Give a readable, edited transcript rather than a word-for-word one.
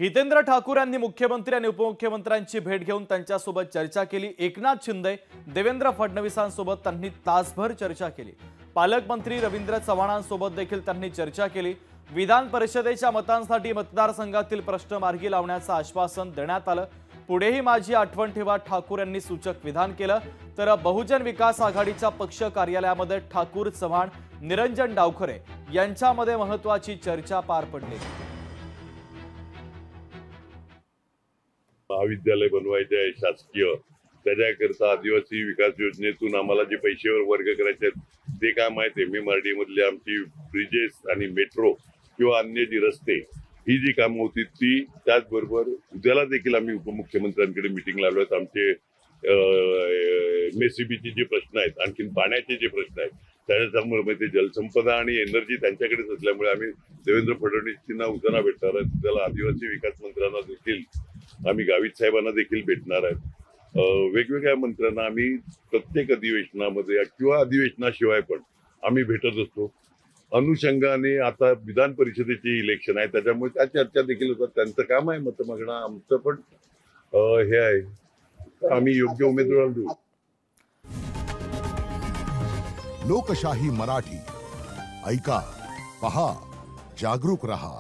हितेंद्र ठाकूर यांनी मुख्यमंत्री आणि उपमुख्यमंत्र्यांची भेट घेऊन त्यांच्यासोबत चर्चा केली। एकनाथ शिंदे, देवेंद्र फडणवीसांसोबत त्यांनी तासभर चर्चा केली। पालकमंत्री रवींद्र चव्हाणांसोबत देखील त्यांनी चर्चा केली। विधान परिषदेच्या मतांसाठी मतदारसंघातील प्रश्न मार्गी लावण्याचं आश्वासन देण्यात आलं। पुढेही माझी आठवण ठेवा, ठाकूर यांनी सूचक विधान केलं। तर बहुजन विकास आघाडीच्या पक्ष कार्यालयामध्ये ठाकूर, चव्हाण, निरंजन डावखरे यांच्यामध्ये महत्त्वाची चर्चा पार पडली। महाविद्यालय बनवायचे आहे शासकीय, त्याच्याकरता आदिवासी विकास योजनेतून आम्हाला जे पैसे वर्ग करायचे आहेत ते काय माहिती आहे। MMRD मधले आमची ब्रिजेस आणि मेट्रो किंवा अन्य जी रस्ते ही जी कामं होती ती, त्याचबरोबर उद्याला देखील आम्ही उपमुख्यमंत्र्यांकडे मीटिंग लावल्यात। आमचे MSCBचे जे प्रश्न आहेत, आणखी पाण्याचे जे प्रश्न आहेत, त्याच्यामुळे ते जलसंपदा आणि एनर्जी त्यांच्याकडेच असल्यामुळे आम्ही देवेंद्र फडणवीसांना उद्याला भेटणार आहेत। त्याला आदिवासी विकास मंत्र्यांना देखील आम्ही गावित साहेबांना देखील भेटणार आहेत। वेगवेगळ्या मंत्र्यांना आम्ही प्रत्येक अधिवेशनामध्ये किंवा अधिवेशनाशिवाय पण आम्ही भेटत असतो। अनुषंगाने आता विधान परिषदेचे इलेक्शन आहे, त्याच्यामुळे त्या चर्चा देखील होतात। त्यांचं काम आहे मत मागणं, आमचं पण हे आहे, आम्ही योग्य उमेदवार देऊ। लोकशाही मराठी ऐका, पहा, जागरूक रहा।